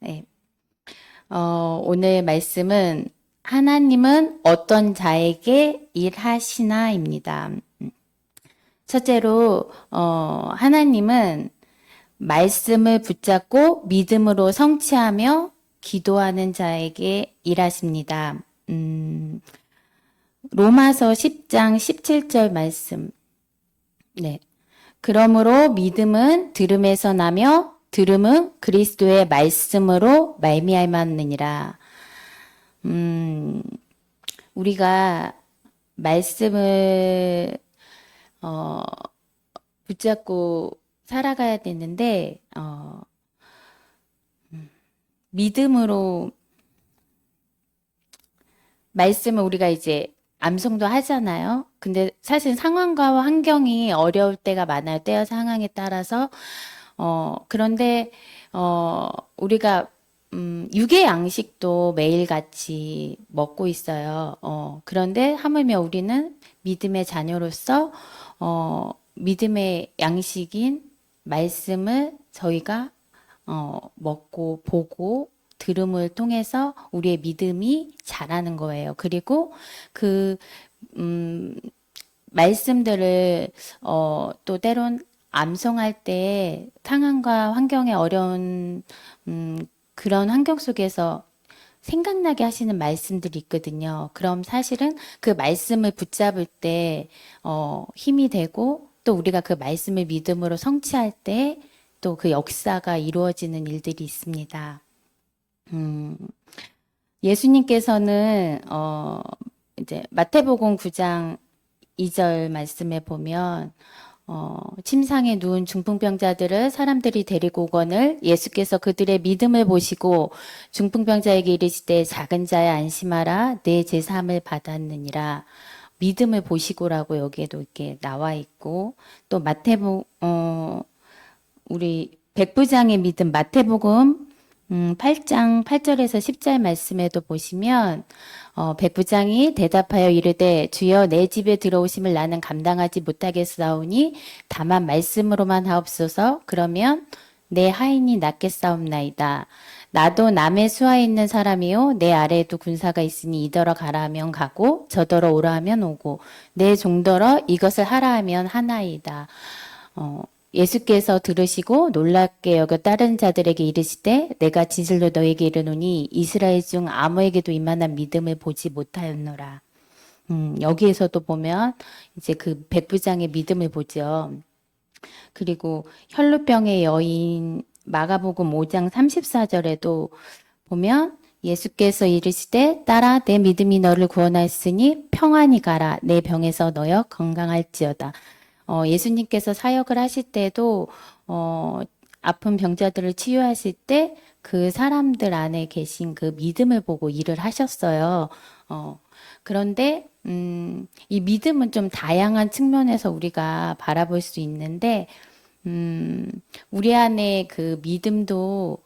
네. 오늘 말씀은 하나님은 어떤 자에게 일하시나입니다. 첫째로, 하나님은 말씀을 붙잡고 믿음으로 성취하며 기도하는 자에게 일하십니다. 로마서 10장 17절 말씀. 네. 그러므로 믿음은 들음에서 나며 들음은 그리스도의 말씀으로 말미암았느니라. 우리가 말씀을 붙잡고 살아가야 되는데 믿음으로 말씀을 우리가 이제 암송도 하잖아요. 근데 사실 상황과 환경이 어려울 때가 많아요. 때와 상황에 따라서. 그런데, 우리가, 육의 양식도 매일같이 먹고 있어요. 그런데 하물며 우리는 믿음의 자녀로서, 믿음의 양식인 말씀을 저희가, 먹고 보고 들음을 통해서 우리의 믿음이 자라는 거예요. 그리고 그 말씀들을 또 때론 암송할 때 상황과 환경에 어려운 그런 환경 속에서 생각나게 하시는 말씀들이 있거든요. 그럼 사실은 그 말씀을 붙잡을 때 힘이 되고 또 우리가 그 말씀을 믿음으로 성취할 때 또 그 역사가 이루어지는 일들이 있습니다. 예수님께서는 이제 마태복음 9장 2절 말씀에 보면 침상에 누운 중풍병자들을 사람들이 데리고 오거늘 예수께서 그들의 믿음을 보시고 중풍병자에게 이르시되 작은 자야 안심하라 내 제사함을 받았느니라. 믿음을 보시고라고 여기에도 이렇게 나와 있고 또 우리 백부장의 믿음 마태복음 8장 8절에서 10절 말씀에도 보시면 백부장이 대답하여 이르되 주여 내 집에 들어오심을 나는 감당하지 못하겠사오니 다만 말씀으로만 하옵소서. 그러면 내 하인이 낫겠사옵나이다. 나도 남의 수하에 있는 사람이요 내 아래에도 군사가 있으니 이더러 가라 하면 가고 저더러 오라 하면 오고 내 종더러 이것을 하라 하면 하나이다. 예수께서 들으시고 놀랍게 여겨 다른 자들에게 이르시되 내가 진실로 너에게 이르노니 이스라엘 중 아무에게도 이만한 믿음을 보지 못하였노라. 여기에서도 보면 이제 그 백부장의 믿음을 보죠. 그리고 혈루병의 여인 마가복음 5장 34절에도 보면 예수께서 이르시되 딸아 내 믿음이 너를 구원하였으니 평안히 가라 내 병에서 너여 건강할지어다. 예수님께서 사역을 하실 때도 아픈 병자들을 치유하실 때 그 사람들 안에 계신 그 믿음을 보고 일을 하셨어요. 그런데 이 믿음은 좀 다양한 측면에서 우리가 바라볼 수 있는데 우리 안에 그 믿음도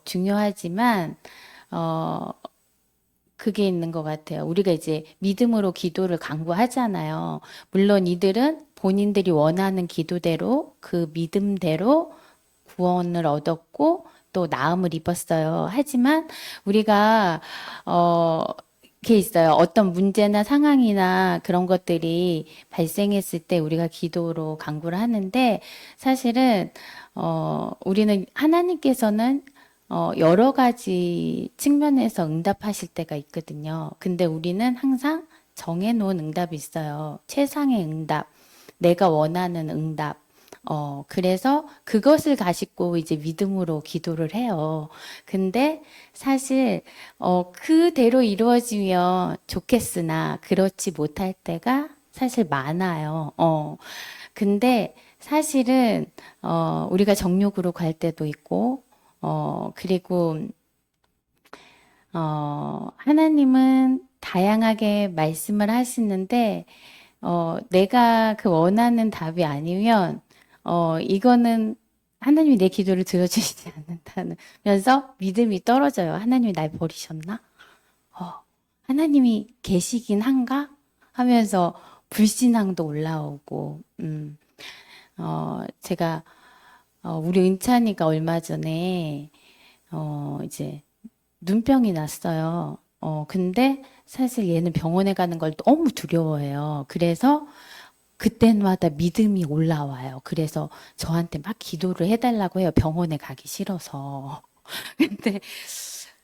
중요하지만 그게 있는 것 같아요. 우리가 이제 믿음으로 기도를 강구하잖아요. 물론 이들은 본인들이 원하는 기도대로 그 믿음대로 구원을 얻었고 또 나음을 입었어요. 하지만 우리가 이렇게 있어요. 어떤 문제나 상황이나 그런 것들이 발생했을 때 우리가 기도로 강구를 하는데 사실은 우리는 하나님께서는 여러 가지 측면에서 응답하실 때가 있거든요. 근데 우리는 항상 정해놓은 응답이 있어요. 최상의 응답, 내가 원하는 응답. 그래서 그것을 가지고 이제 믿음으로 기도를 해요. 근데 사실, 그대로 이루어지면 좋겠으나 그렇지 못할 때가 사실 많아요. 근데 사실은, 우리가 정욕으로 갈 때도 있고, 그리고, 하나님은 다양하게 말씀을 하시는데, 내가 그 원하는 답이 아니면, 이거는 하나님이 내 기도를 들어주시지 않는다면서 믿음이 떨어져요. 하나님이 날 버리셨나? 어, 하나님이 계시긴 한가? 하면서 불신앙도 올라오고, 제가, 우리 은찬이가 얼마 전에, 이제 눈병이 났어요. 근데 사실 얘는 병원에 가는 걸 너무 두려워해요. 그래서 그때마다 믿음이 올라와요. 그래서 저한테 막 기도를 해달라고 해요. 병원에 가기 싫어서. 근데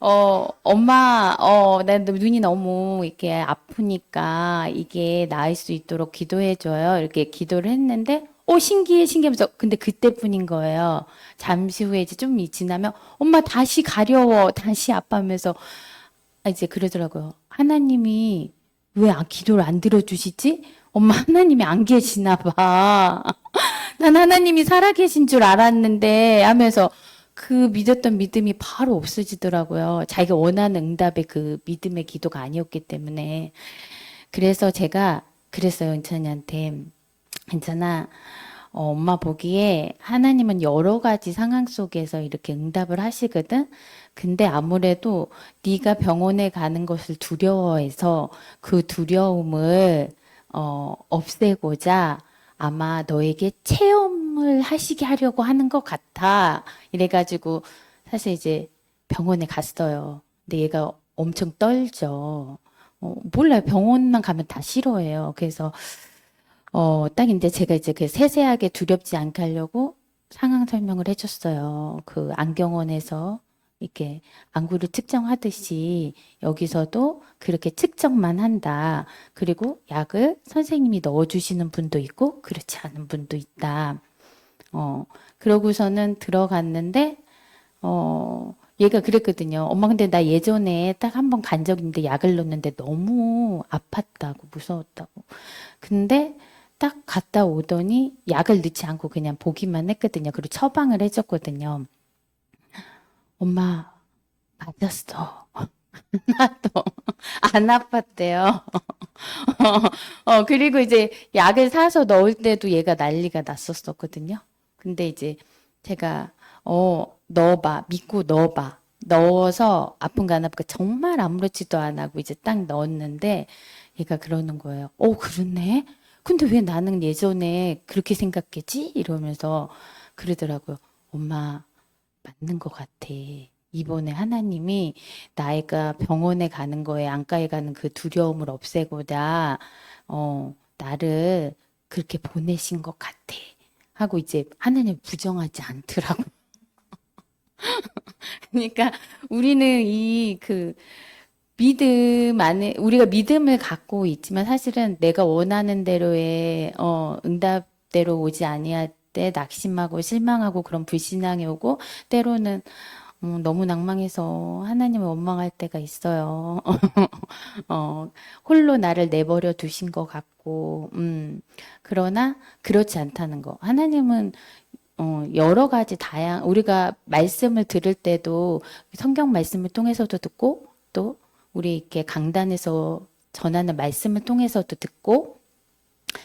엄마, 내 눈이 너무 이렇게 아프니까 이게 나을 수 있도록 기도해줘요. 이렇게 기도를 했는데, 신기해, 신기하면서, 근데 그때뿐인 거예요. 잠시 후에 이제 좀 지나면, 엄마 다시 가려워, 다시 아파하면서, 이제 그러더라고요. 하나님이 왜 기도를 안 들어주시지? 엄마 하나님이 안 계시나 봐. 난 하나님이 살아계신 줄 알았는데 하면서 그 믿었던 믿음이 바로 없어지더라고요. 자기가 원하는 응답의 그 믿음의 기도가 아니었기 때문에. 그래서 제가 그랬어요, 은찬이한테. 괜찮아. 엄마 보기에 하나님은 여러 가지 상황 속에서 이렇게 응답을 하시거든. 근데 아무래도 네가 병원에 가는 것을 두려워해서 그 두려움을 없애고자 아마 너에게 체험을 하시게 하려고 하는 것 같아. 이래가지고 사실 이제 병원에 갔어요. 근데 얘가 엄청 떨죠. 몰라요. 병원만 가면 다 싫어해요. 그래서 딱 이제 제가 이제 그 세세하게 두렵지 않게 하려고 상황 설명을 해줬어요. 그 안경원에서 이렇게 안구를 측정하듯이 여기서도 그렇게 측정만 한다. 그리고 약을 선생님이 넣어주시는 분도 있고 그렇지 않은 분도 있다. 그러고서는 들어갔는데 얘가 그랬거든요. 엄마, 근데 나 예전에 딱 한 번 간 적 있는데 약을 넣었는데 너무 아팠다고, 무서웠다고. 근데 딱 갔다 오더니 약을 넣지 않고 그냥 보기만 했거든요. 그리고 처방을 해줬거든요. 엄마, 맞았어. 나도 안 아팠대요. 그리고 이제 약을 사서 넣을 때도 얘가 난리가 났었었거든요. 근데 이제 제가, 넣어봐. 믿고 넣어봐. 넣어서 아픈가 안 아픈가 정말 아무렇지도 안 하고 이제 딱 넣었는데 얘가 그러는 거예요. 그러네? 근데 왜 나는 예전에 그렇게 생각했지? 이러면서 그러더라고요. 엄마, 맞는 것 같아. 이번에 하나님이 나이가 병원에 가는 거에 안과에 가는 그 두려움을 없애고자 나를 그렇게 보내신 것 같아. 하고 이제 하나님 부정하지 않더라고. 그러니까 우리는 이 그 믿음 안에 우리가 믿음을 갖고 있지만 사실은 내가 원하는 대로의 응답대로 오지 아니할 때 낙심하고 실망하고 그런 불신앙이 오고 때로는 너무 낭망해서 하나님을 원망할 때가 있어요. 홀로 나를 내버려 두신 것 같고, 그러나 그렇지 않다는 거. 하나님은 여러 가지 우리가 말씀을 들을 때도 성경 말씀을 통해서도 듣고, 또 우리 이렇게 강단에서 전하는 말씀을 통해서도 듣고,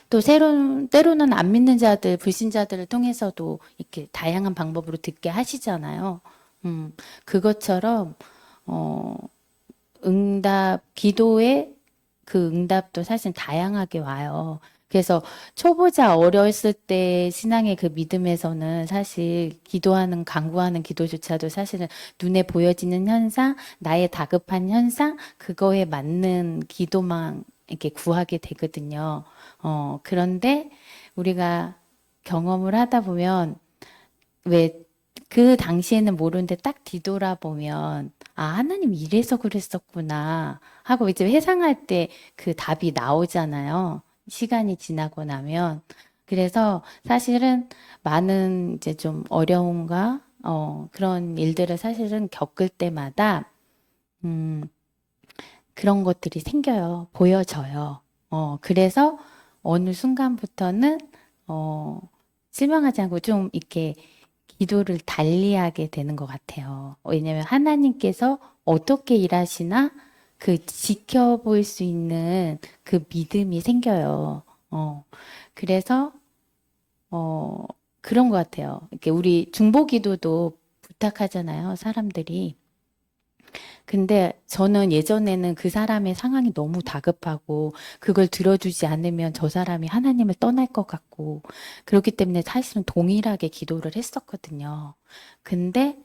또 때로는 안 믿는 자들, 불신자들을 통해서도 이렇게 다양한 방법으로 듣게 하시잖아요. 그것처럼, 어, 기도의 그 응답도 사실 다양하게 와요. 그래서 초보자 어렸을 때 신앙의 그 믿음에서는 사실 기도하는, 간구하는 기도조차도 사실은 눈에 보여지는 현상, 나의 다급한 현상, 그거에 맞는 기도만 이렇게 구하게 되거든요. 그런데 우리가 경험을 하다 보면 왜 그 당시에는 모르는데 딱 뒤돌아보면 하나님 이래서 그랬었구나 하고 이제 회상할 때 그 답이 나오잖아요. 시간이 지나고 나면. 그래서 사실은 많은 이제 좀 어려움과 그런 일들을 사실은 겪을 때마다 음, 그런 것들이 생겨요. 보여져요. 그래서 어느 순간부터는 어, 실망하지 않고 좀 이렇게 기도를 달리하게 되는 것 같아요. 왜냐하면 하나님께서 어떻게 일하시나 그 지켜볼 수 있는 그 믿음이 생겨요. 그래서 어, 그런 것 같아요. 이렇게 우리 중보기도도 부탁하잖아요, 사람들이. 근데 저는 예전에는 그 사람의 상황이 너무 다급하고 그걸 들어주지 않으면 저 사람이 하나님을 떠날 것 같고 그렇기 때문에 사실은 동일하게 기도를 했었거든요. 근데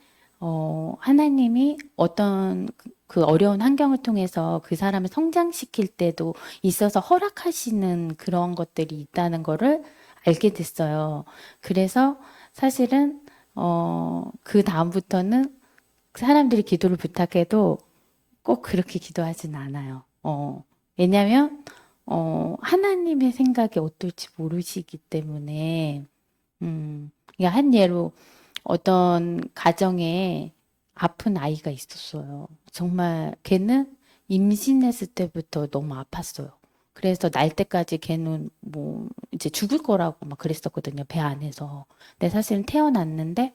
하나님이 어떤 그 어려운 환경을 통해서 그 사람을 성장시킬 때도 있어서 허락하시는 그런 것들이 있다는 거를 알게 됐어요. 그래서 사실은, 그 다음부터는 사람들이 기도를 부탁해도 꼭 그렇게 기도하진 않아요. 왜냐면, 하나님의 생각이 어떨지 모르시기 때문에, 그러니까 한 예로 어떤 가정에 아픈 아이가 있었어요. 정말 걔는 임신했을 때부터 너무 아팠어요. 그래서 날 때까지 걔는 뭐 이제 죽을 거라고 막 그랬었거든요. 배 안에서. 근데 사실은 태어났는데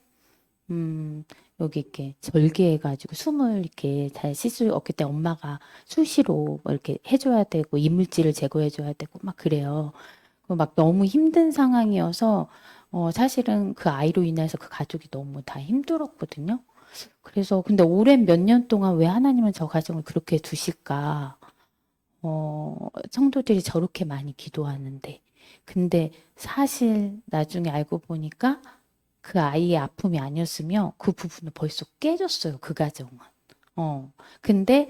음, 여기 이렇게 절개해가지고 숨을 이렇게 잘 쉴 수 없기 때문에 엄마가 수시로 뭐 이렇게 해줘야 되고 이물질을 제거해줘야 되고 막 그래요. 막 너무 힘든 상황이어서 사실은 그 아이로 인해서 그 가족이 너무 다 힘들었거든요. 그래서 근데 오랜 몇 년 동안 왜 하나님은 저 가정을 그렇게 두실까? 성도들이 저렇게 많이 기도하는데. 근데 사실 나중에 알고 보니까 그 아이의 아픔이 아니었으면 그 부분은 벌써 깨졌어요. 그 가정은. 근데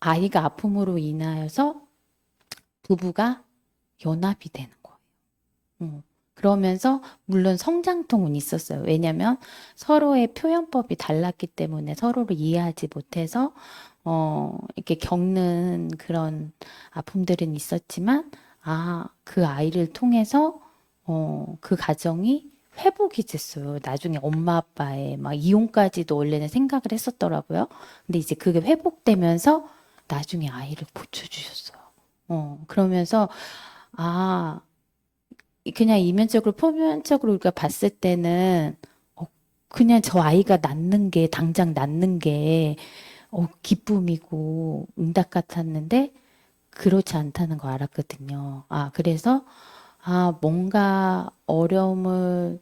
아이가 아픔으로 인하여서 부부가 연합이 되는 거예요. 어. 그러면서 물론 성장통은 있었어요. 왜냐하면 서로의 표현법이 달랐기 때문에 서로를 이해하지 못해서 이렇게 겪는 그런 아픔들은 있었지만 그 아이를 통해서 그 가정이 회복이 됐어요. 나중에 엄마 아빠의 막 이혼까지도 원래는 생각을 했었더라고요. 근데 이제 그게 회복되면서 나중에 아이를 고쳐주셨어요. 그러면서 아 그냥 이면적으로 표면적으로 우리가 봤을 때는 어, 그냥 저 아이가 낳는 게 당장 낳는 게 기쁨이고 응답 같았는데 그렇지 않다는 거 알았거든요. 그래서 뭔가 어려움을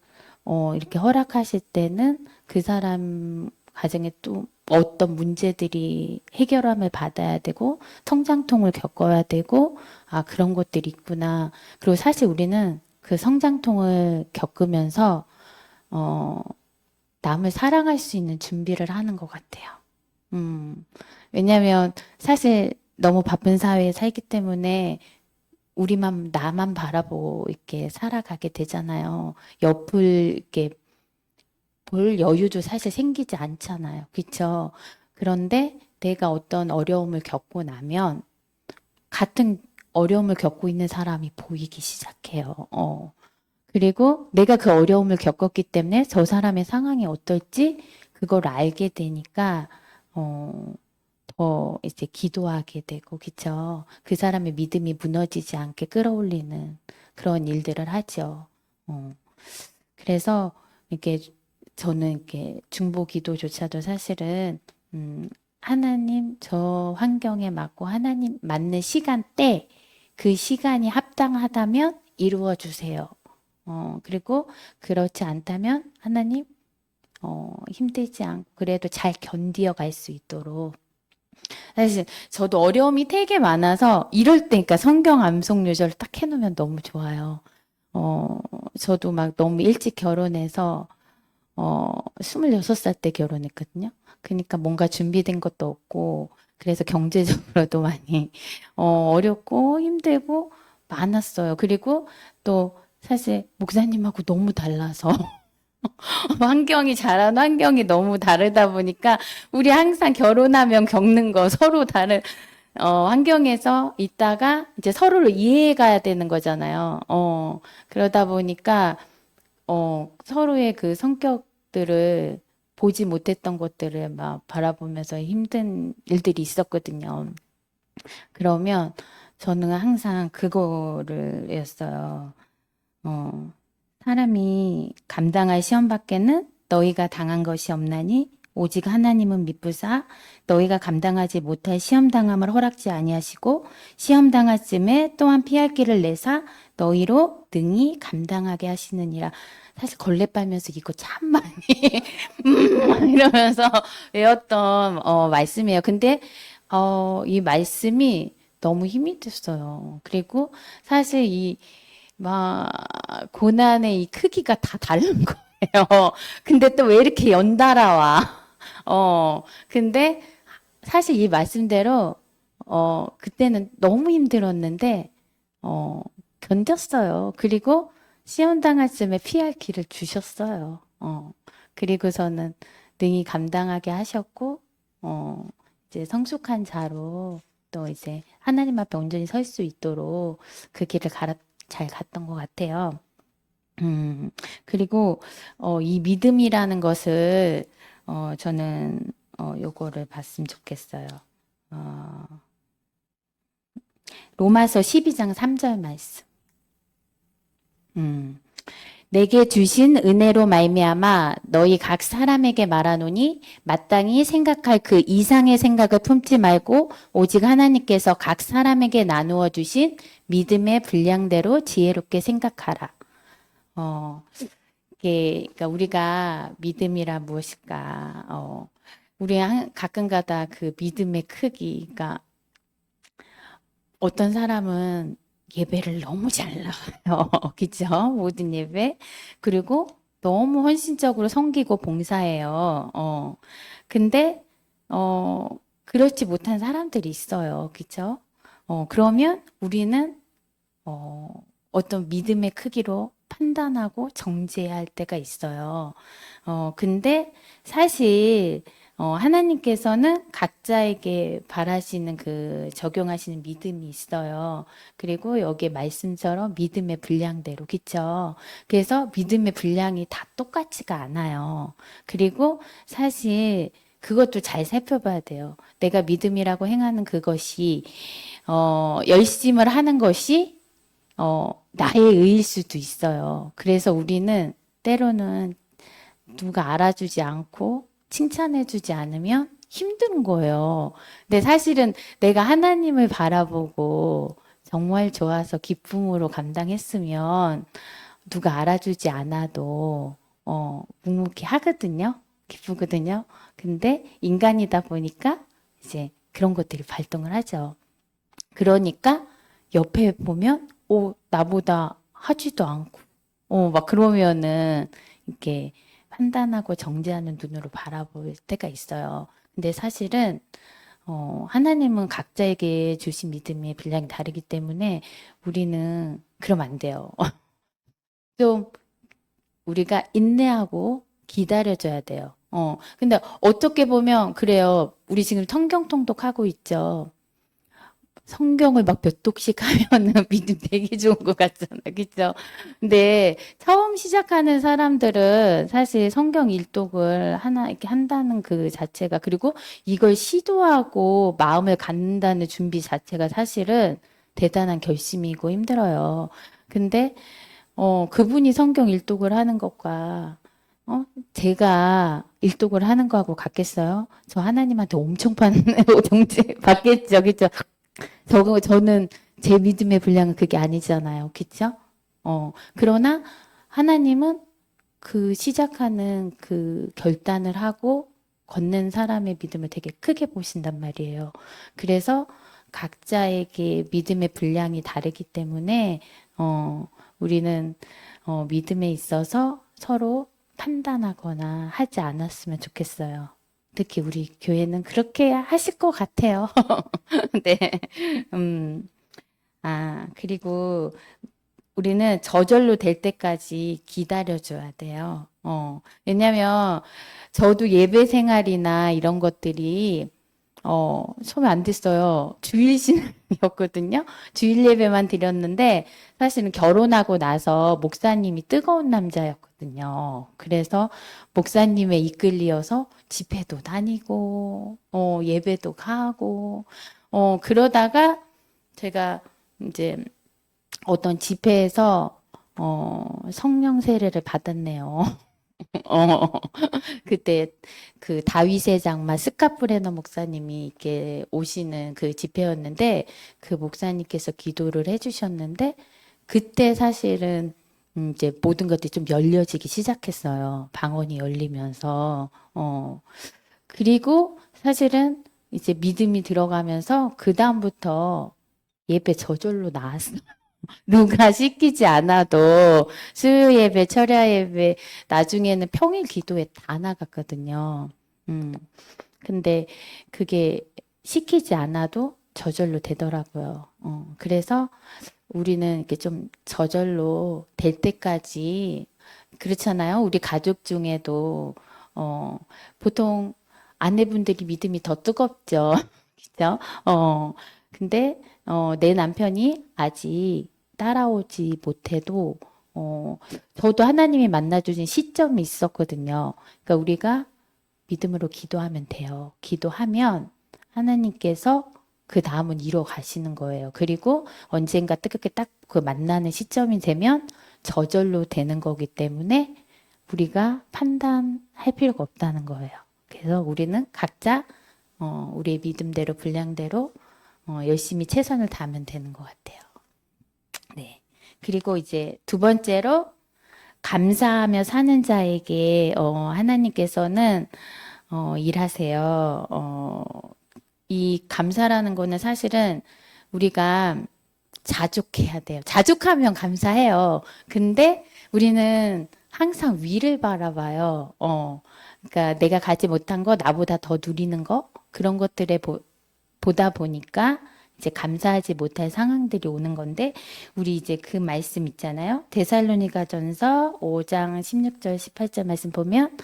이렇게 허락하실 때는 그 사람 가정에 또 어떤 문제들이 해결함을 받아야 되고 성장통을 겪어야 되고 그런 것들이 있구나. 그리고 사실 우리는 그 성장통을 겪으면서 어, 남을 사랑할 수 있는 준비를 하는 것 같아요. 음, 왜냐면 사실 너무 바쁜 사회에 살기 때문에 나만 바라보고 이렇게 살아가게 되잖아요. 옆을 이렇게 볼 여유도 사실 생기지 않잖아요. 그쵸? 그런데 내가 어떤 어려움을 겪고 나면 같은 어려움을 겪고 있는 사람이 보이기 시작해요. 그리고 내가 그 어려움을 겪었기 때문에 저 사람의 상황이 어떨지 그걸 알게 되니까, 어, 더 이제 기도하게 되고, 그쵸? 그 사람의 믿음이 무너지지 않게 끌어올리는 그런 일들을 하죠. 어. 그래서 이렇게 저는 이렇게 중보 기도조차도 사실은, 음, 하나님 저 환경에 맞고 하나님 맞는 시간대, 그 시간이 합당하다면 이루어 주세요. 그리고 그렇지 않다면 하나님, 힘들지 않고 그래도 잘 견디어 갈 수 있도록 사실 저도 어려움이 되게 많아서 이럴 때 그러니까 성경 암송 요절을 딱 해놓으면 너무 좋아요. 어, 저도 막 너무 일찍 결혼해서 26살 때 결혼했거든요. 그러니까 뭔가 준비된 것도 없고 그래서 경제적으로도 많이 어렵고 힘들고 많았어요. 그리고 또 사실 목사님하고 너무 달라서 자란 환경이 너무 다르다 보니까 우리 항상 결혼하면 겪는 거 서로 다른 환경에서 있다가 이제 서로를 이해해 가야 되는 거잖아요. 그러다 보니까 서로의 그 성격들을 보지 못했던 것들을 막 바라보면서 힘든 일들이 있었거든요. 그러면 저는 항상 그거를 했어요. 어, 사람이 감당할 시험 밖에는 너희가 당한 것이 없나니 오직 하나님은 미쁘사 너희가 감당하지 못할 시험 당함을 허락지 아니하시고 시험 당할 쯤에 또한 피할 길을 내사 너희로 능히 감당하게 하시느니라. 사실 걸레 빨면서 이거 참 많이 이러면서 외웠던 말씀이에요. 근데 이 말씀이 너무 힘이 됐어요. 그리고 사실 막 고난의 이 크기가 다 다른 거예요. 근데 또 왜 이렇게 연달아 와? 근데 사실 이 말씀대로, 그때는 너무 힘들었는데, 어, 견뎠어요. 그리고 시험 당할 쯤에 피할 길을 주셨어요. 그리고서는 능히 감당하게 하셨고, 어, 이제 성숙한 자로 또 이제 하나님 앞에 온전히 설 수 있도록 그 길을 잘 갔던 것 같아요. 음, 그리고, 이 믿음이라는 것을, 저는, 요거를 봤으면 좋겠어요. 어, 로마서 12장 3절 말씀. 음, 내게 주신 은혜로 말미암아 너희 각 사람에게 말하노니 마땅히 생각할 그 이상의 생각을 품지 말고 오직 하나님께서 각 사람에게 나누어 주신 믿음의 분량대로 지혜롭게 생각하라. 어, 그러니까 우리가 믿음이라 무엇일까? 우리 가끔가다 그 믿음의 크기, 그러니까 어떤 사람은 예배를 너무 잘 나와요. 그죠? 모든 예배. 그리고 너무 헌신적으로 섬기고 봉사해요. 근데, 어, 그렇지 못한 사람들이 있어요. 그죠? 그러면 우리는, 어, 어떤 믿음의 크기로 판단하고 정죄할 때가 있어요. 근데 사실, 하나님께서는 각자에게 바라시는 그 적용하시는 믿음이 있어요. 그리고 여기에 말씀처럼 믿음의 분량대로, 그쵸? 그래서 믿음의 분량이 다 똑같지가 않아요. 그리고 사실 그것도 잘 살펴봐야 돼요. 내가 믿음이라고 행하는 그것이, 열심을 하는 것이, 나의 의일 수도 있어요. 그래서 우리는 때로는 누가 알아주지 않고 칭찬해주지 않으면 힘든 거예요. 근데 사실은 내가 하나님을 바라보고 정말 좋아서 기쁨으로 감당했으면 누가 알아주지 않아도 묵묵히 하거든요. 기쁘거든요. 근데 인간이다 보니까 이제 그런 것들이 발동을 하죠. 그러니까 옆에 보면 나보다 하지도 않고 막 그러면은 이렇게 판단하고 정죄하는 눈으로 바라볼 때가 있어요. 근데 사실은 하나님은 각자에게 주신 믿음의 분량이 다르기 때문에 우리는 그러면 안 돼요. 좀 우리가 인내하고 기다려줘야 돼요. 근데 어떻게 보면 그래요. 우리 지금 성경 통독하고 있죠. 성경을 막 몇 독씩 하면은 믿음 되게 좋은 것 같잖아. 그죠? 근데 처음 시작하는 사람들은 사실 성경 일독을 하나 이렇게 한다는 그 자체가 그리고 이걸 시도하고 마음을 갖는다는 준비 자체가 사실은 대단한 결심이고 힘들어요. 근데, 그분이 성경 일독을 하는 것과 제가 일독을 하는 거하고 같겠어요? 저 하나님한테 엄청 받는, 받겠죠, 그죠? 저는 제 믿음의 분량은 그게 아니잖아요. 그쵸? 그러나 하나님은 그 시작하는 그 결단을 하고 걷는 사람의 믿음을 되게 크게 보신단 말이에요. 그래서 각자에게 믿음의 분량이 다르기 때문에, 우리는, 믿음에 있어서 서로 판단하거나 하지 않았으면 좋겠어요. 특히 우리 교회는 그렇게 하실 것 같아요. 네. 음, 그리고 우리는 저절로 될 때까지 기다려줘야 돼요. 왜냐면 저도 예배 생활이나 이런 것들이 처음에 안 됐어요. 주일 신앙이었거든요. 주일 예배만 드렸는데 사실은 결혼하고 나서 목사님이 뜨거운 남자였거든요. 그래서 목사님의 이끌리어서 집회도 다니고, 예배도 가고, 그러다가 제가 이제 어떤 집회에서 성령 세례를 받았네요. 어, 그때 그 다윗의 장마 스카프레너 목사님이 이렇게 오시는 그 집회였는데 그 목사님께서 기도를 해주셨는데 그때 사실은 이제 모든 것들이 좀 열려지기 시작했어요. 방언이 열리면서 그리고 사실은 이제 믿음이 들어가면서 그 다음부터 예배 저절로 나왔어요. 누가 시키지 않아도 수요 예배, 철야 예배, 나중에는 평일 기도회 다 나갔거든요. 근데 그게 시키지 않아도 저절로 되더라고요. 그래서 우리는 이렇게 좀 저절로 될 때까지 그렇잖아요. 우리 가족 중에도 어, 보통 아내분들이 믿음이 더 뜨겁죠. 그죠? 근데 내 남편이 아직 따라오지 못해도 어, 저도 하나님이 만나주신 시점이 있었거든요. 그러니까 우리가 믿음으로 기도하면 돼요. 기도하면 하나님께서 그 다음은 이뤄 가시는 거예요. 그리고 언젠가 뜨겁게 딱 그 만나는 시점이 되면 저절로 되는 거기 때문에 우리가 판단할 필요가 없다는 거예요. 그래서 우리는 각자 우리의 믿음대로 분량대로 열심히 최선을 다하면 되는 것 같아요. 네. 그리고 이제 두 번째로 감사하며 사는 자에게 하나님께서는 일하세요. 이 감사라는 거는 사실은 우리가 자족해야 돼요. 자족하면 감사해요. 근데 우리는 항상 위를 바라봐요. 그러니까 내가 가지 못한 거, 나보다 더 누리는 거, 그런 것들에 보다 보니까 이제 감사하지 못할 상황들이 오는 건데, 우리 이제 그 말씀 있잖아요. 데살로니가전서 5장 16절 18절 말씀 보면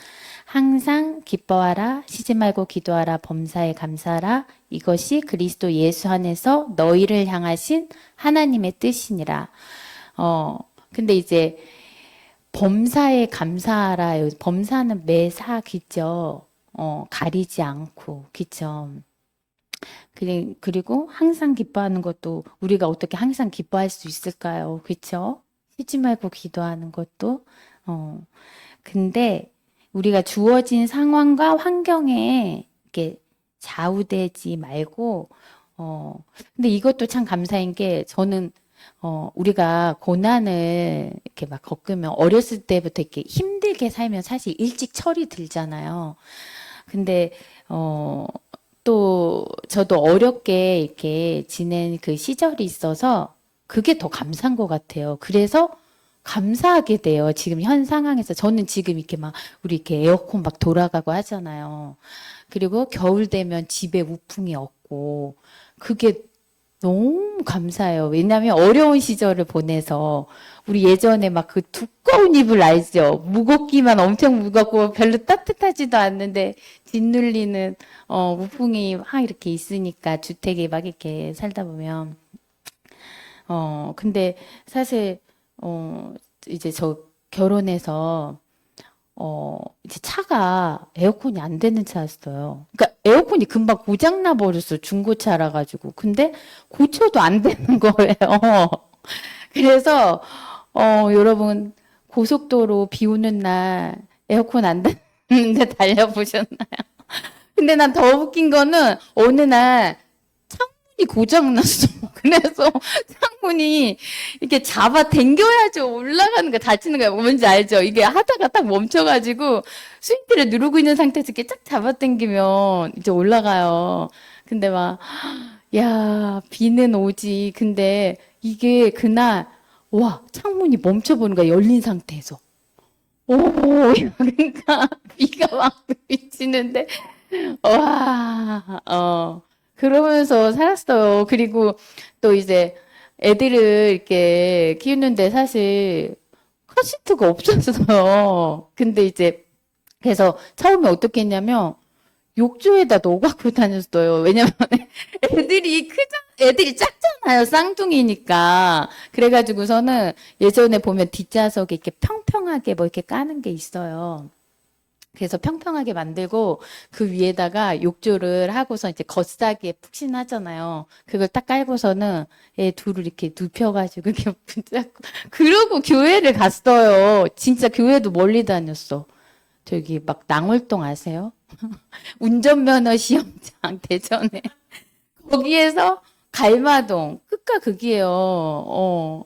항상 기뻐하라, 쉬지 말고 기도하라, 범사에 감사하라. 이것이 그리스도 예수 안에서 너희를 향하신 하나님의 뜻이니라. 근데 이제 범사에 감사하라. 범사는 매사기죠. 가리지 않고, 그쵸. 그리고 항상 기뻐하는 것도 우리가 어떻게 항상 기뻐할 수 있을까요? 그쵸? 쉬지 말고 기도하는 것도. 근데 우리가 주어진 상황과 환경에 이렇게 좌우되지 말고, 근데 이것도 참 감사한 게 저는 우리가 고난을 이렇게 막 겪으면 어렸을 때부터 이렇게 힘들게 살면 사실 일찍 철이 들잖아요. 근데, 또 저도 어렵게 이렇게 지낸 그 시절이 있어서 그게 더 감사한 것 같아요. 그래서 감사하게 돼요. 지금 현 상황에서 저는 지금 이렇게 막 우리 이렇게 에어컨 막 돌아가고 하잖아요. 그리고 겨울 되면 집에 우풍이 없고 그게 너무 감사해요. 왜냐하면 어려운 시절을 보내서 우리 예전에 막 그 두꺼운 이불 알죠? 무겁기만 엄청 무겁고 별로 따뜻하지도 않는데 짓눌리는 우풍이 막 이렇게 있으니까 주택에 막 이렇게 살다 보면 근데 사실 이제 저 결혼해서 이제 차가 에어컨이 안 되는 차였어요. 그러니까 에어컨이 금방 고장나 버렸어. 중고차라 가지고. 근데 고쳐도 안 되는 거예요. 그래서 여러분 고속도로 비 오는 날 에어컨 안 되는데 달려보셨나요? 근데 난 더 웃긴 거는 어느 날 창문이 고장났어. 그래서 창문이 이렇게 잡아 당겨야죠. 올라가는 거 다치는 거야. 뭔지 알죠? 이게 하다가 딱 멈춰가지고 스위치를 누르고 있는 상태에서 이렇게 쫙 잡아 당기면 이제 올라가요. 근데 막, 야, 비는 오지. 근데 이게 그날, 와, 창문이 멈춰보는 거야. 열린 상태에서. 오, 그러니까 비가 막 비치는데 와, 그러면서 살았어요. 그리고 또 이제 애들을 이렇게 키우는데 사실 카시트가 없었어요. 근데 이제 그래서 처음에 어떻게 했냐면 욕조에다 넣어갖고 다녔어요. 왜냐면 애들이 작잖아요. 쌍둥이니까. 그래가지고서는 예전에 보면 뒷좌석에 이렇게 평평하게 뭐 이렇게 까는 게 있어요. 그래서 평평하게 만들고 그 위에다가 욕조를 하고서 이제 겉싸기에 푹신하잖아요. 그걸 딱 깔고서는 애 둘을 이렇게 눕혀가지고 이렇게 붙잡고 그러고 교회를 갔어요. 진짜 교회도 멀리 다녔어. 저기 막 낭월동 아세요? 운전면허 시험장 대전에 거기에서 갈마동 끝과 극이에요.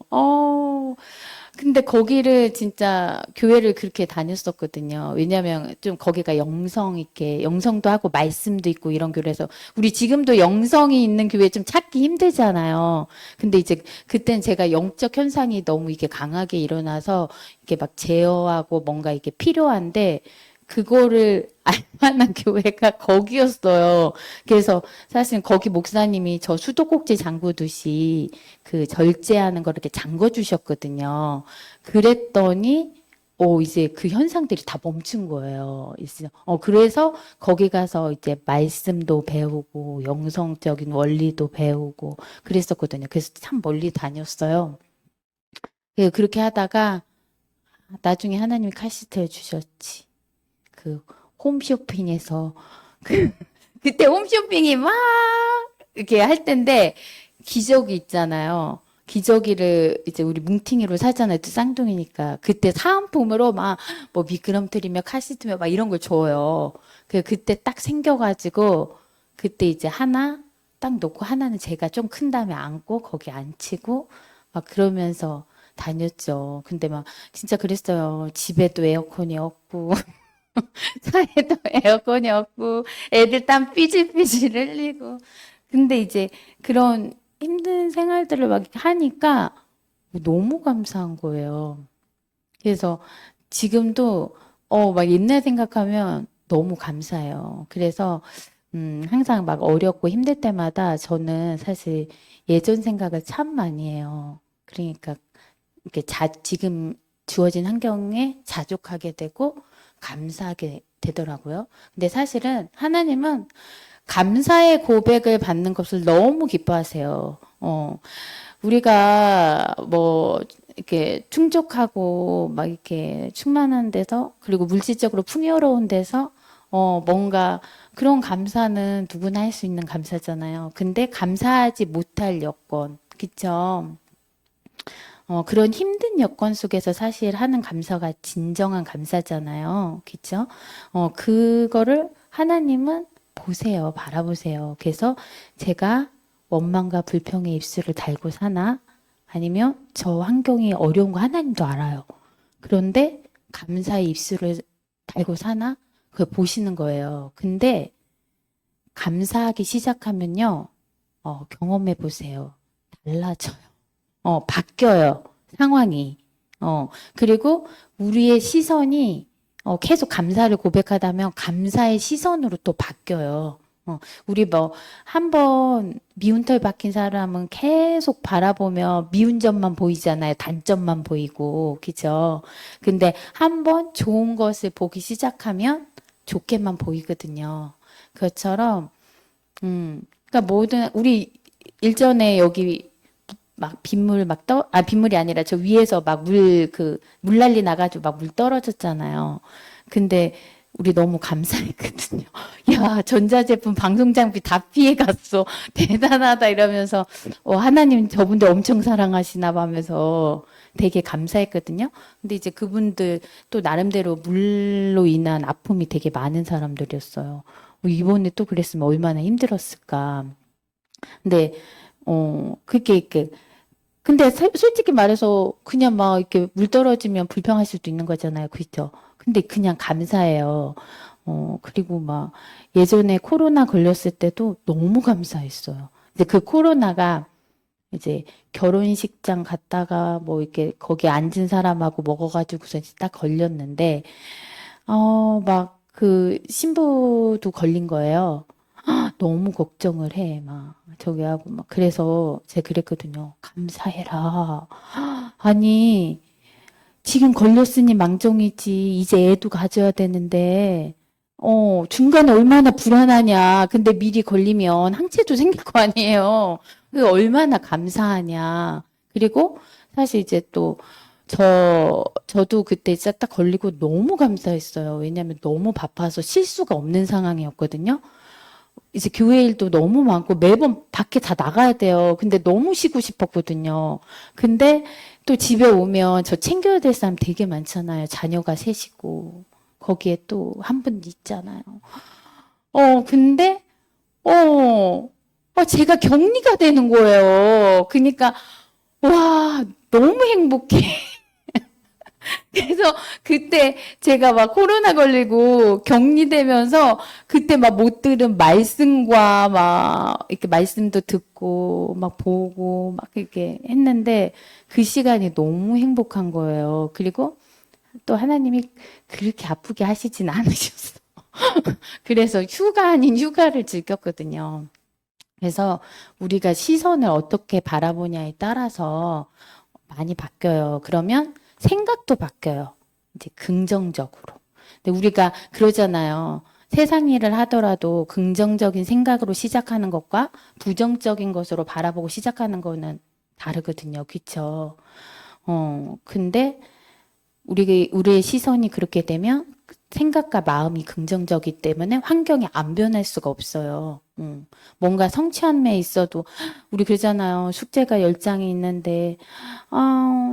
근데 거기를 진짜 교회를 그렇게 다녔었거든요. 왜냐면 좀 거기가 영성 있게 영성도 하고 말씀도 있고 이런 교회라서 우리 지금도 영성이 있는 교회 좀 찾기 힘들잖아요. 근데 이제 그땐 제가 영적 현상이 너무 이게 강하게 일어나서 이게 막 제어하고 뭔가 이게 필요한데 그거를 알 만한 교회가 거기였어요. 그래서 사실 거기 목사님이 저 수도꼭지 잠그듯이 그 절제하는 걸 이렇게 잠궈 주셨거든요. 그랬더니 이제 그 현상들이 다 멈춘 거예요. 그래서 거기 가서 이제 말씀도 배우고 영성적인 원리도 배우고 그랬었거든요. 그래서 참 멀리 다녔어요. 그렇게 하다가 나중에 하나님이 카시트를 주셨지. 그 홈쇼핑에서 그때 홈쇼핑이 막 이렇게 할 때인데 기저귀 있잖아요. 기저귀를 이제 우리 뭉팅이로 사잖아요. 또 쌍둥이니까. 그때 사은품으로 막 뭐 미끄럼틀이며 카시트며 막 이런 걸 줘요. 그때 딱 생겨가지고 그때 이제 하나 딱 놓고 하나는 제가 좀 큰 다음에 안고 거기 앉히고 막 그러면서 다녔죠. 근데 막 진짜 그랬어요. 집에도 에어컨이 없고 차에도 에어컨이 없고 애들 땀 삐질삐질 흘리고 근데 이제 그런 힘든 생활들을 막 하니까 너무 감사한 거예요. 그래서 지금도 막 옛날 생각하면 너무 감사해요. 그래서 항상 막 어렵고 힘들 때마다 저는 사실 예전 생각을 참 많이 해요. 그러니까 이렇게 지금 주어진 환경에 자족하게 되고 감사하게 되더라고요. 근데 사실은 하나님은 감사의 고백을 받는 것을 너무 기뻐하세요. 우리가 뭐 이렇게 충족하고 막 이렇게 충만한 데서 그리고 물질적으로 풍요로운 데서 뭔가 그런 감사는 누구나 할 수 있는 감사잖아요. 근데 감사하지 못할 여건, 그쵸? 그런 힘든 여건 속에서 사실 하는 감사가 진정한 감사잖아요. 그쵸? 그거를 하나님은 보세요. 바라보세요. 그래서 제가 원망과 불평의 입술을 달고 사나? 아니면 저 환경이 어려운 거 하나님도 알아요. 그런데 감사의 입술을 달고 사나? 그걸 보시는 거예요. 근데 감사하기 시작하면요. 경험해 보세요. 달라져요. 바뀌어요. 상황이. 그리고 우리의 시선이 계속 감사를 고백하다면 감사의 시선으로 또 바뀌어요. 우리 뭐, 한 번 미운 털 박힌 사람은 계속 바라보며 미운 점만 보이잖아요. 단점만 보이고, 그죠? 근데 한 번 좋은 것을 보기 시작하면 좋게만 보이거든요. 그것처럼, 그러니까 우리 일전에 여기 막 빗물 빗물이 아니라 저 위에서 막 물 난리 나가지고 막 물 떨어졌잖아요. 근데 우리 너무 감사했거든요. 야, 전자제품 방송장비 다 피해갔어. 대단하다 이러면서, 하나님 저분들 엄청 사랑하시나 봐면서 되게 감사했거든요. 근데 이제 그분들 또 나름대로 물로 인한 아픔이 되게 많은 사람들이었어요. 이번에 또 그랬으면 얼마나 힘들었을까. 근데, 그게 이렇게 근데 솔직히 말해서 그냥 막 이렇게 물 떨어지면 불평할 수도 있는 거잖아요. 그렇죠? 근데 그냥 감사해요. 그리고 막 예전에 코로나 걸렸을 때도 너무 감사했어요. 이제 그 코로나가 이제 결혼식장 갔다가 뭐 이렇게 거기 앉은 사람하고 먹어가지고서 이제 딱 걸렸는데, 막 그 신부도 걸린 거예요. 너무 걱정을 해, 막. 저기 하고, 막. 그래서 제가 그랬거든요. 감사해라. 아니, 지금 걸렸으니 망정이지. 이제 애도 가져야 되는데, 중간에 얼마나 불안하냐. 근데 미리 걸리면 항체도 생길 거 아니에요. 그 얼마나 감사하냐. 그리고 사실 이제 또, 저도 그때 진짜 딱 걸리고 너무 감사했어요. 왜냐면 너무 바빠서 쉴 수가 없는 상황이었거든요. 이제 교회 일도 너무 많고 매번 밖에 다 나가야 돼요. 근데 너무 쉬고 싶었거든요. 근데 또 집에 오면 저 챙겨야 될 사람 되게 많잖아요. 자녀가 셋이고 거기에 또 한 분 있잖아요. 근데 제가 격리가 되는 거예요. 그러니까 와, 너무 행복해. 그래서 그때 제가 막 코로나 걸리고 격리되면서 그때 막 못 들은 말씀과 막 이렇게 말씀도 듣고 막 보고 막 이렇게 했는데 그 시간이 너무 행복한 거예요. 그리고 또 하나님이 그렇게 아프게 하시진 않으셨어. 그래서 휴가 아닌 휴가를 즐겼거든요. 그래서 우리가 시선을 어떻게 바라보냐에 따라서 많이 바뀌어요. 그러면 생각도 바뀌어요. 이제 긍정적으로. 근데 우리가 그러잖아요. 세상 일을 하더라도 긍정적인 생각으로 시작하는 것과 부정적인 것으로 바라보고 시작하는 거는 다르거든요. 그쵸? 근데 우리의 시선이 그렇게 되면 생각과 마음이 긍정적이기 때문에 환경이 안 변할 수가 없어요. 뭔가 성취함에 있어도 우리 그러잖아요. 숙제가 10장이 있는데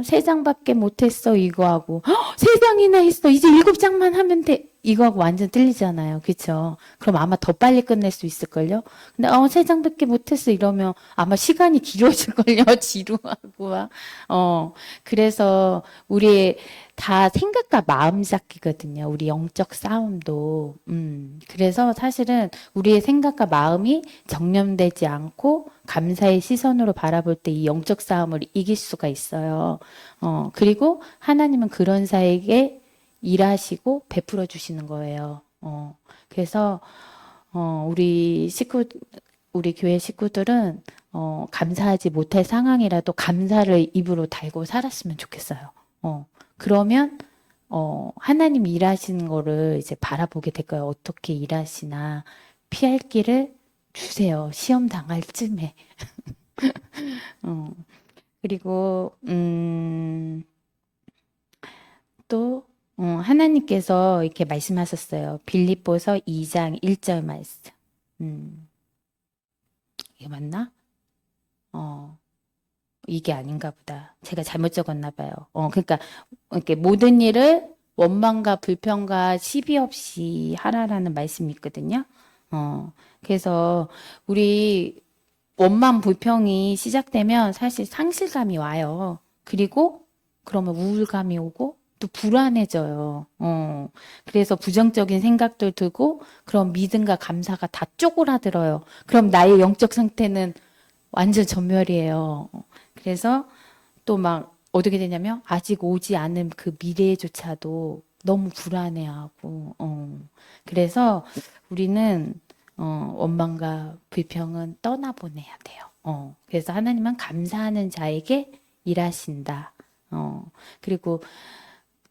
세 장밖에 못했어 이거 하고 세 장이나 했어 이제 7장만 하면 돼 이거하고 완전 틀리잖아요. 그쵸? 그럼 아마 더 빨리 끝낼 수 있을걸요? 근데 세 장밖에 못했어 이러면 아마 시간이 길어질걸요. 지루하고 막. 그래서 우리의 다 생각과 마음 잡기거든요. 우리 영적 싸움도. 그래서 사실은 우리의 생각과 마음이 정념되지 않고 감사의 시선으로 바라볼 때 이 영적 싸움을 이길 수가 있어요. 그리고 하나님은 그런 사에게 일하시고 베풀어 주시는 거예요. 그래서, 우리 교회 식구들은, 감사하지 못할 상황이라도 감사를 입으로 달고 살았으면 좋겠어요. 그러면, 하나님 일하시는 거를 이제 바라보게 될 거예요. 어떻게 일하시나. 피할 길을 주세요. 시험 당할 쯤에. 어, 그리고, 또, 하나님께서 이렇게 말씀하셨어요. 빌립보서 2장 1절 말씀. 음, 이게 맞나? 어, 이게 아닌가 보다. 제가 잘못 적었나 봐요. 그러니까, 이렇게 모든 일을 원망과 불평과 시비 없이 하라라는 말씀이 있거든요. 그래서 우리 원망 불평이 시작되면 사실 상실감이 와요. 그리고 그러면 우울감이 오고 또 불안해져요. 그래서 부정적인 생각들 들고 그럼 믿음과 감사가 다 쪼그라들어요. 그럼 나의 영적 상태는 완전 전멸이에요. 그래서 또 막 어떻게 되냐면 아직 오지 않은 그 미래조차도 너무 불안해하고, 그래서 우리는 원망과 불평은 떠나보내야 돼요. 그래서 하나님은 감사하는 자에게 일하신다. 그리고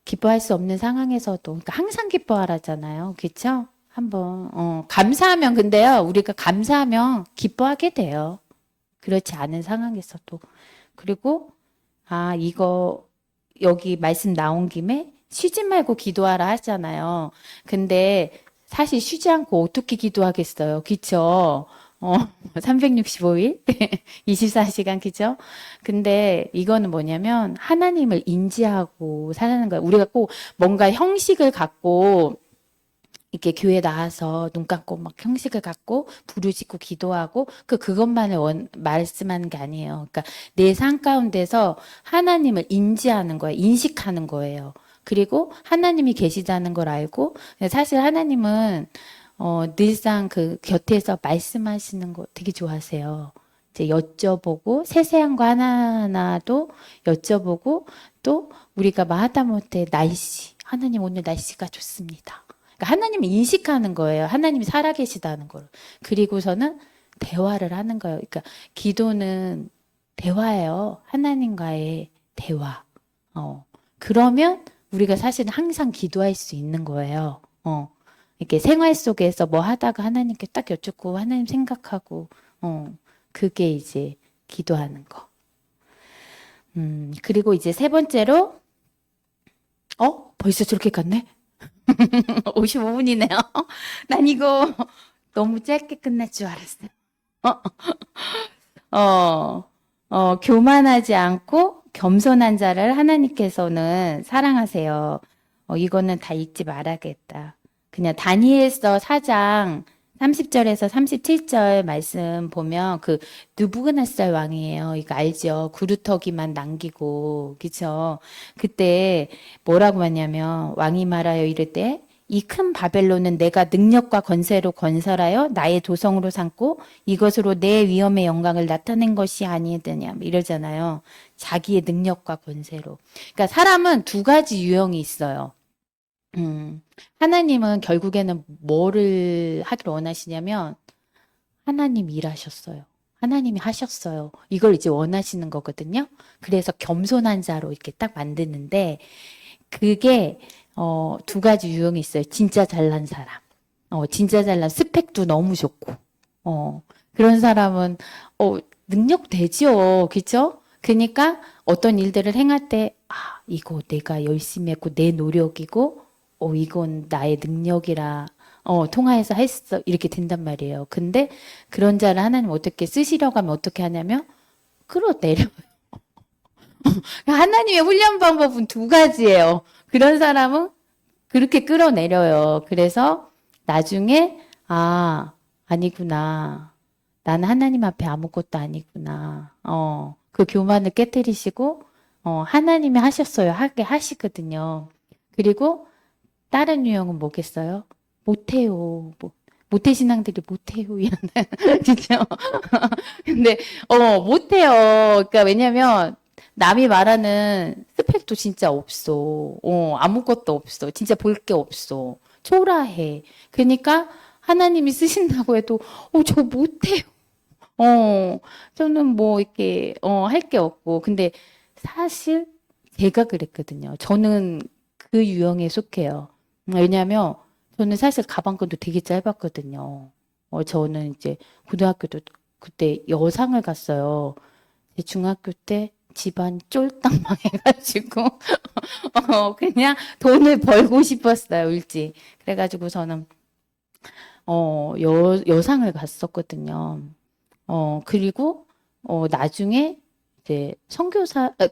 기뻐할 수 없는 상황에서도, 그러니까 항상 기뻐하라잖아요. 그렇죠? 한번 감사하면 근데요, 우리가 감사하면 기뻐하게 돼요. 그렇지 않은 상황에서도. 그리고 이거 여기 말씀 나온 김에 쉬지 말고 기도하라 하잖아요. 근데 사실 쉬지 않고 어떻게 기도하겠어요. 그쵸? 365일? 24시간, 그죠? 근데 이거는 뭐냐면 하나님을 인지하고 살아가는 거예요. 우리가 꼭 뭔가 형식을 갖고 이렇게 교회 나와서 눈 감고 막 형식을 갖고 부르짖고 기도하고 그것만을 말씀하는 게 아니에요. 그러니까 내 삶 가운데서 하나님을 인지하는 거예요. 인식하는 거예요. 그리고 하나님이 계시다는 걸 알고 사실 하나님은 늘상 그 곁에서 말씀하시는 거 되게 좋아하세요. 이제 여쭤보고 세세한 거 하나하나도 여쭤보고 또 우리가 마하다못해 날씨 하나님 오늘 날씨가 좋습니다. 그러니까 하나님을 인식하는 거예요. 하나님이 살아계시다는 걸. 그리고서는 대화를 하는 거예요. 그러니까 기도는 대화예요. 하나님과의 대화. 그러면 우리가 사실은 항상 기도할 수 있는 거예요. 이렇게 생활 속에서 뭐 하다가 하나님께 딱 여쭙고 하나님 생각하고, 그게 이제 기도하는 거. 그리고 이제 세 번째로, 벌써 저렇게 갔네? 55분이네요. 난 이거 너무 짧게 끝날 줄 알았어요. 교만하지 않고 겸손한 자를 하나님께서는 사랑하세요. 이거는 다 잊지 말아야겠다. 그냥 다니엘서 4장 30절에서 37절 말씀 보면 그 느부갓네살 왕이에요. 이거 알죠? 구루터기만 남기고 그쵸? 그때 뭐라고 하냐면 왕이 말하여 이르되 이 큰 바벨론은 내가 능력과 건세로 건설하여 나의 도성으로 삼고 이것으로 내 위엄의 영광을 나타낸 것이 아니더냐 뭐 이러잖아요. 자기의 능력과 건세로. 그러니까 사람은 두 가지 유형이 있어요. 하나님은 결국에는 뭐를 하길 원하시냐면 하나님 일하셨어요. 하나님이 하셨어요. 이걸 이제 원하시는 거거든요. 그래서 겸손한 자로 이렇게 딱 만드는데 그게 두 가지 유형이 있어요. 진짜 잘난 사람. 진짜 잘난 스펙도 너무 좋고. 그런 사람은 능력 되죠. 그죠? 그러니까 어떤 일들을 행할 때 이거 내가 열심히 했고 내 노력이고 이건 나의 능력이라 통하여서 했어. 이렇게 된단 말이에요. 근데 그런 자를 하나님 어떻게 쓰시려고 하면 어떻게 하냐면 끌어내려. 하나님의 훈련 방법은 두 가지예요. 그런 사람은 그렇게 끌어내려요. 그래서 나중에 아니구나. 나는 하나님 앞에 아무것도 아니구나. 그 교만을 깨뜨리시고 하나님이 하셨어요. 하게 하시거든요. 그리고 다른 유형은 뭐겠어요? 못해요. 모태 신앙들이 못해요. 그죠? 근데 못해요. 그러니까 왜냐면 남이 말하는 스펙도 진짜 없어. 아무것도 없어. 진짜 볼 게 없어. 초라해. 그러니까 하나님이 쓰신다고 해도 저 못해요. 저는 뭐 이렇게 할 게 없고. 근데 사실 제가 그랬거든요. 저는 그 유형에 속해요. 왜냐면 저는 사실 가방끈도 되게 짧았거든요. 저는 이제 고등학교도 그때 여상을 갔어요. 중학교 때 집안 쫄딱 망해가지고 그냥 돈을 벌고 싶었어요, 일찍. 그래가지고서는 여상을 갔었거든요. 그리고 나중에 이제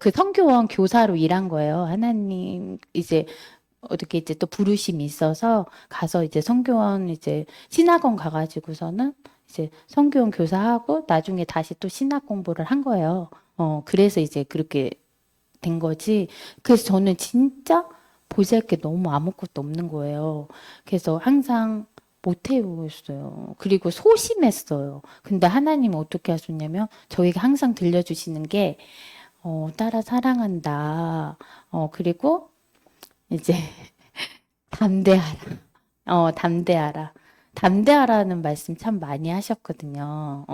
그 선교원 교사로 일한 거예요. 하나님 이제 어떻게 이제 또 부르심이 있어서 가서 이제 선교원 이제 신학원 가가지고서는 이제 선교원 교사하고 나중에 다시 또 신학 공부를 한 거예요. 그래서 이제 그렇게 된 거지. 그래서 저는 진짜 보잘 게 너무 아무것도 없는 거예요. 그래서 항상 못해보였어요. 그리고 소심했어요. 근데 하나님은 어떻게 하셨냐면 저에게 항상 들려주시는 게 딸아 사랑한다. 그리고 이제 담대하라. 담대하라. 담대하라는 말씀 참 많이 하셨거든요.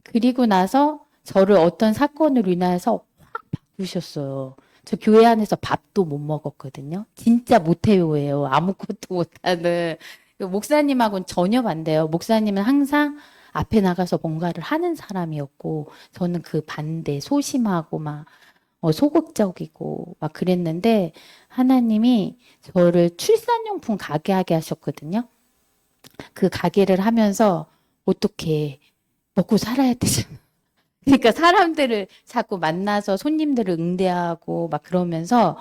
그리고 나서 저를 어떤 사건으로 인해서 확 바꾸셨어요. 저 교회 안에서 밥도 못 먹었거든요. 진짜 모태요예요. 아무것도 못하는. 목사님하고는 전혀 반대예요. 목사님은 항상 앞에 나가서 뭔가를 하는 사람이었고, 저는 그 반대, 소심하고 막 소극적이고 막 그랬는데 하나님이 저를 출산용품 가게 하게 하셨거든요. 그 가게를 하면서 어떻게 먹고 살아야 되잖아. 그러니까 사람들을 자꾸 만나서 손님들을 응대하고 막 그러면서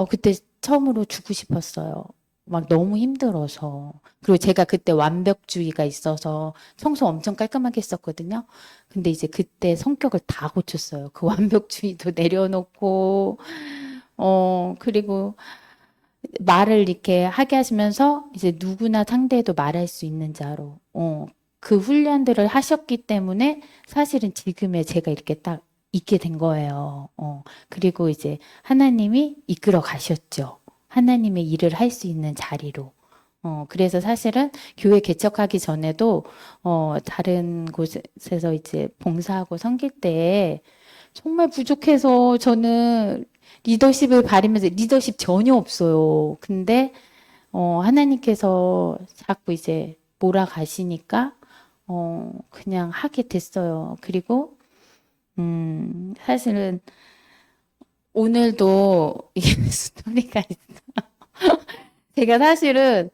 그때 처음으로 주고 싶었어요. 막 너무 힘들어서. 그리고 제가 그때 완벽주의가 있어서 청소 엄청 깔끔하게 했었거든요. 근데 이제 그때 성격을 다 고쳤어요. 그 완벽주의도 내려놓고, 그리고 말을 이렇게 하게 하시면서 이제 누구나 상대해도 말할 수 있는 자로, 그 훈련들을 하셨기 때문에 사실은 지금의 제가 이렇게 딱 있게 된 거예요. 그리고 이제 하나님이 이끌어 가셨죠. 하나님의 일을 할 수 있는 자리로. 그래서 사실은 교회 개척하기 전에도, 다른 곳에서 이제 봉사하고 섬길 때 정말 부족해서 저는 리더십을 바르면서 리더십 전혀 없어요. 근데, 하나님께서 자꾸 이제 몰아가시니까, 그냥 하게 됐어요. 그리고, 사실은 오늘도 이게 스토리가 있어. 제가 사실은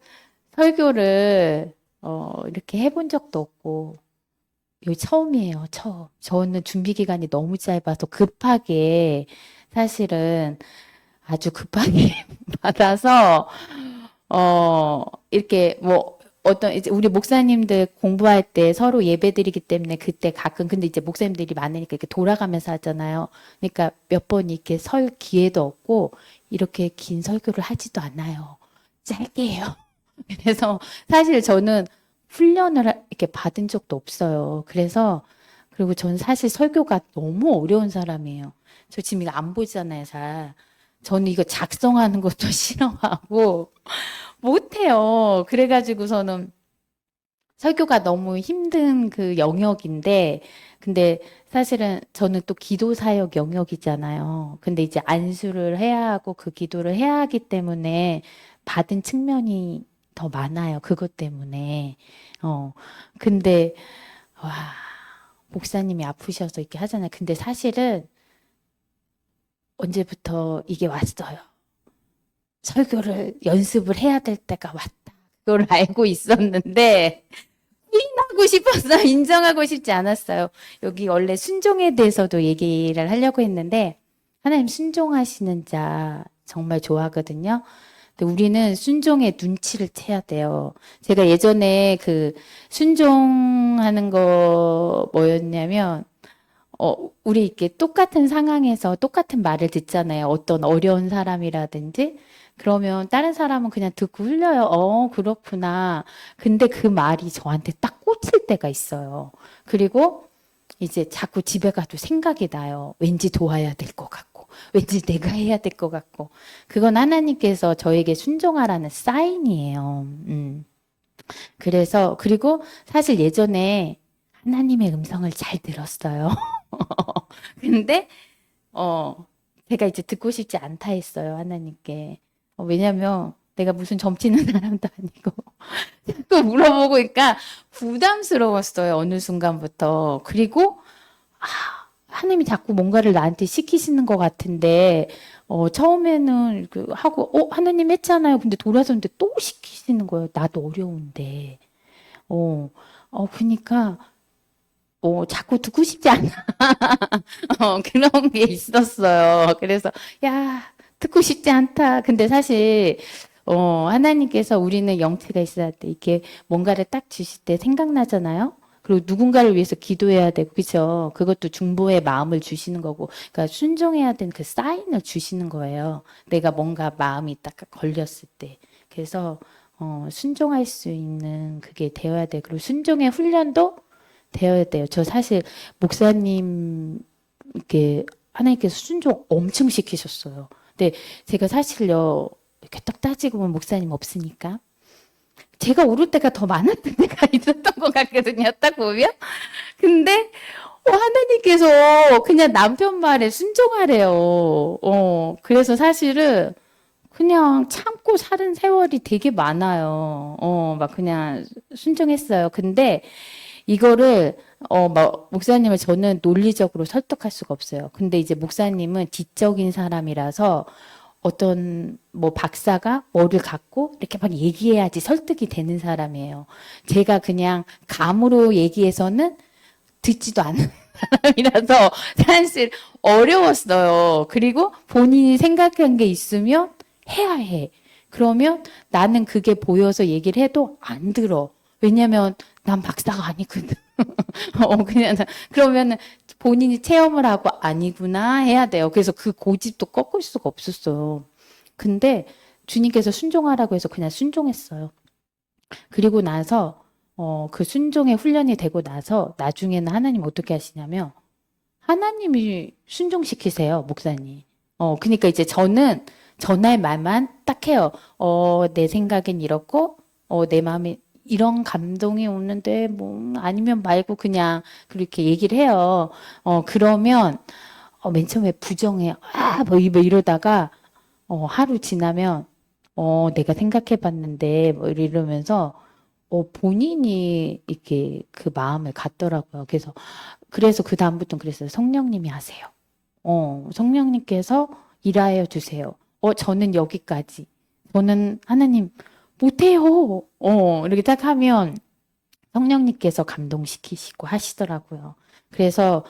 설교를 이렇게 해본 적도 없고 이거 처음이에요. 처음. 저는 준비 기간이 너무 짧아서 급하게 사실은 아주 급하게 받아서 이렇게 뭐 어떤 이제 우리 목사님들 공부할 때 서로 예배드리기 때문에 그때 가끔 근데 이제 목사님들이 많으니까 이렇게 돌아가면서 하잖아요. 그러니까 몇 번 이렇게 설 기회도 없고 이렇게 긴 설교를 하지도 않아요. 짧게 해요. 그래서 사실 저는 훈련을 이렇게 받은 적도 없어요. 그래서 그리고 저는 사실 설교가 너무 어려운 사람이에요. 저 지금 이거 안 보잖아요, 잘. 저는 이거 작성하는 것도 싫어하고 못해요. 그래가지고서는 설교가 너무 힘든 그 영역인데, 근데 사실은 저는 또 기도 사역 영역이잖아요. 근데 이제 안수를 해야 하고 그 기도를 해야 하기 때문에 받은 측면이 더 많아요. 그것 때문에. 어, 근데, 와, 목사님이 아프셔서 이렇게 하잖아요. 근데 사실은 언제부터 이게 왔어요. 설교를 연습을 해야 될 때가 왔다. 그걸 알고 있었는데, 하고 싶었어요. 인정하고 싶지 않았어요. 여기 원래 순종에 대해서도 얘기를 하려고 했는데, 하나님 순종하시는 자 정말 좋아하거든요. 근데 우리는 순종의 눈치를 채야 돼요. 제가 예전에 그 순종하는 거 뭐였냐면, 우리 이렇게 똑같은 상황에서 똑같은 말을 듣잖아요. 어떤 어려운 사람이라든지. 그러면 다른 사람은 그냥 듣고 흘려요. 그렇구나. 근데 그 말이 저한테 딱 꽂힐 때가 있어요. 그리고 이제 자꾸 집에 가도 생각이 나요. 왠지 도와야 될 것 같고, 왠지 내가 해야 될 것 같고. 그건 하나님께서 저에게 순종하라는 사인이에요. 그래서, 그리고 사실 예전에 하나님의 음성을 잘 들었어요. 근데 제가 이제 듣고 싶지 않다 했어요, 하나님께. 왜냐면 내가 무슨 점치는 사람도 아니고 또 물어보고 그러니까 부담스러웠어요, 어느 순간부터. 그리고 아, 하나님이 자꾸 뭔가를 나한테 시키시는 것 같은데 처음에는 그 하고 하나님 했잖아요. 근데 돌아서는데 또 시키시는 거예요. 나도 어려운데. 그러니까 자꾸 듣고 싶지 않아. 그런 게 있었어요. 그래서, 야, 듣고 싶지 않다. 근데 사실, 하나님께서 우리는 영체가 있어야 돼. 이렇게 뭔가를 딱 주실 때 생각나잖아요? 그리고 누군가를 위해서 기도해야 되고, 그쵸? 그것도 중보의 마음을 주시는 거고, 그러니까 순종해야 되는 그 사인을 주시는 거예요. 내가 뭔가 마음이 딱 걸렸을 때. 그래서, 순종할 수 있는 그게 되어야 돼. 그리고 순종의 훈련도 되어야 돼요. 저 사실 목사님 이렇게 하나님께서 순종 엄청 시키셨어요. 근데 제가 사실요 이렇게 딱 따지고 보면 목사님 없으니까 제가 오를 때가 더 많았던 때가 있었던 것 같거든요. 딱 보면. 근데 하나님께서 그냥 남편 말에 순종하래요. 그래서 사실은 그냥 참고 사는 세월이 되게 많아요. 막 그냥 순종했어요. 근데 이거를 막 목사님을 저는 논리적으로 설득할 수가 없어요. 근데 이제 목사님은 지적인 사람이라서 어떤 뭐 박사가 뭐를 갖고 이렇게 막 얘기해야지 설득이 되는 사람이에요. 제가 그냥 감으로 얘기해서는 듣지도 않는 사람이라서 사실 어려웠어요. 그리고 본인이 생각한 게 있으면 해야 해. 그러면 나는 그게 보여서 얘기를 해도 안 들어. 왜냐면 난 박사가 아니거든. 그냥 그러면은 본인이 체험을 하고 아니구나 해야 돼요. 그래서 그 고집도 꺾을 수가 없었어요. 근데 주님께서 순종하라고 해서 그냥 순종했어요. 그리고 나서 그 순종의 훈련이 되고 나서 나중에는 하나님 어떻게 하시냐면 하나님이 순종시키세요, 목사님. 그러니까 이제 저는 전할 말만 딱 해요. 내 생각엔 이렇고, 내 마음에 이런 감동이 오는데, 뭐, 아니면 말고 그냥 그렇게 얘기를 해요. 그러면, 맨 처음에 부정해. 뭐 이러다가, 하루 지나면, 내가 생각해 봤는데, 뭐 이러면서, 본인이 이렇게 그 마음을 갖더라고요. 그래서 그다음부터는 그랬어요. 성령님이 하세요. 성령님께서 일하여 주세요. 저는 여기까지. 저는 하나님 못해요. 이렇게 딱 하면 성령님께서 감동시키시고 하시더라고요. 그래서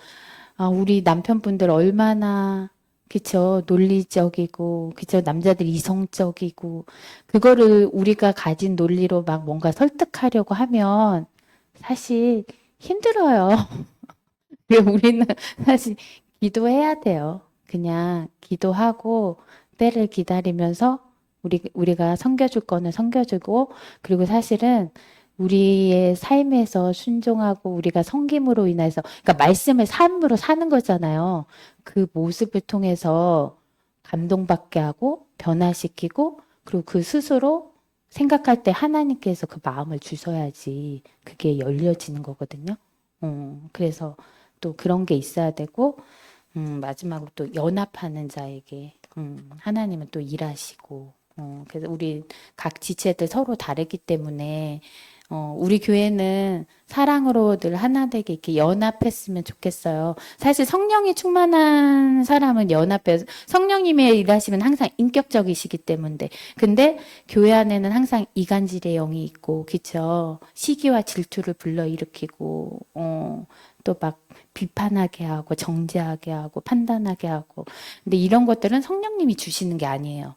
우리 남편분들 얼마나 그쵸 논리적이고 그쵸 남자들 이성적이고 그거를 우리가 가진 논리로 막 뭔가 설득하려고 하면 사실 힘들어요. 우리는 사실 기도해야 돼요. 그냥 기도하고 때를 기다리면서 우리가 섬겨줄 거는 섬겨주고, 그리고 사실은 우리의 삶에서 순종하고 우리가 섬김으로 인해서, 그러니까 말씀을 삶으로 사는 거잖아요. 그 모습을 통해서 감동받게 하고 변화시키고, 그리고 그 스스로 생각할 때 하나님께서 그 마음을 주셔야지 그게 열려지는 거거든요. 그래서 또 그런 게 있어야 되고, 마지막으로 또 연합하는 자에게 하나님은 또 일하시고, 그래서 우리 각 지체들 서로 다르기 때문에 우리 교회는 사랑으로 늘 하나 되게 이렇게 연합했으면 좋겠어요. 사실 성령이 충만한 사람은 연합해서 성령님의 일하시면 항상 인격적이시기 때문에. 근데 교회 안에는 항상 이간질의 영이 있고, 그쵸? 시기와 질투를 불러일으키고, 또 막 비판하게 하고, 정죄하게 하고, 판단하게 하고. 근데 이런 것들은 성령님이 주시는 게 아니에요.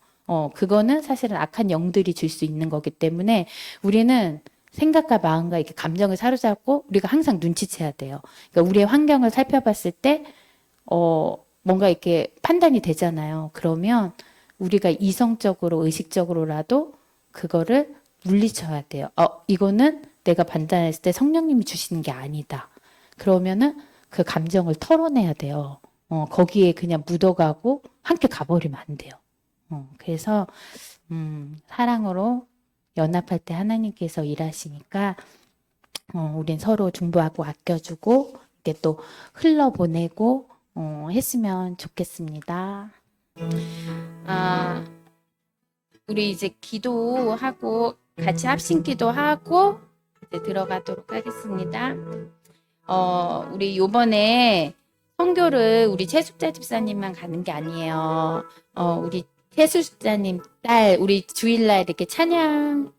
그거는 사실은 악한 영들이 줄 수 있는 거기 때문에 우리는 생각과 마음과 이렇게 감정을 사로잡고 우리가 항상 눈치채야 돼요. 그러니까 우리의 환경을 살펴봤을 때, 뭔가 이렇게 판단이 되잖아요. 그러면 우리가 이성적으로, 의식적으로라도 그거를 물리쳐야 돼요. 이거는 내가 판단했을 때 성령님이 주시는 게 아니다. 그러면은 그 감정을 털어내야 돼요. 거기에 그냥 묻어가고 함께 가버리면 안 돼요. 그래서, 사랑으로 연합할 때 하나님께서 일하시니까, 우린 서로 중보하고 아껴주고, 이렇게 또 흘러보내고, 했으면 좋겠습니다. 아, 우리 이제 기도하고, 같이 합심 기도하고, 이제 들어가도록 하겠습니다. 우리 요번에 선교를 우리 최숙자 집사님만 가는 게 아니에요. 우리 최숙자님 딸, 우리 주일날 이렇게 찬양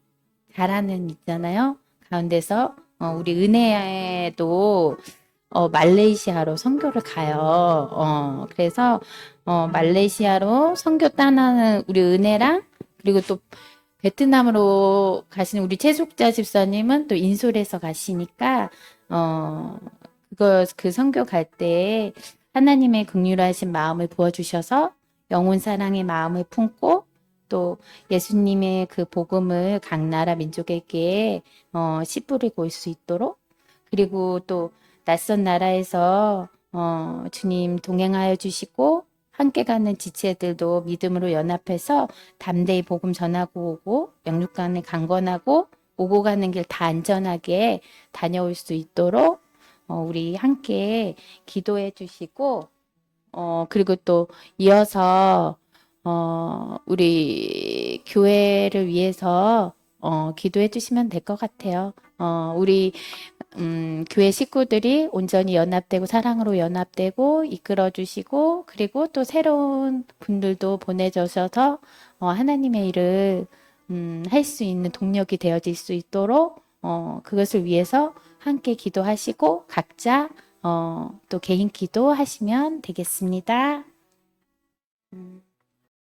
잘하는 있잖아요. 가운데서, 우리 은혜도, 말레이시아로 선교를 가요. 그래서, 말레이시아로 선교 떠나는 우리 은혜랑, 그리고 또 베트남으로 가시는 우리 최숙자 집사님은 또 인솔에서 가시니까, 그 선교 갈 때 하나님의 긍휼하신 마음을 부어주셔서 영혼 사랑의 마음을 품고 또 예수님의 그 복음을 각 나라 민족에게 씨 뿌리고 올 수 있도록 그리고 또 낯선 나라에서 주님 동행하여 주시고 함께 가는 지체들도 믿음으로 연합해서 담대히 복음 전하고 오고 영육간에 강건하고 오고 가는 길 다 안전하게 다녀올 수 있도록 우리 함께 기도해 주시고 그리고 또 이어서 우리 교회를 위해서 기도해 주시면 될 것 같아요. 우리 교회 식구들이 온전히 연합되고 사랑으로 연합되고 이끌어 주시고 그리고 또 새로운 분들도 보내주셔서 하나님의 일을 할 수 있는 동력이 되어질 수 있도록 그것을 위해서 함께 기도하시고 각자 또 개인 기도하시면 되겠습니다.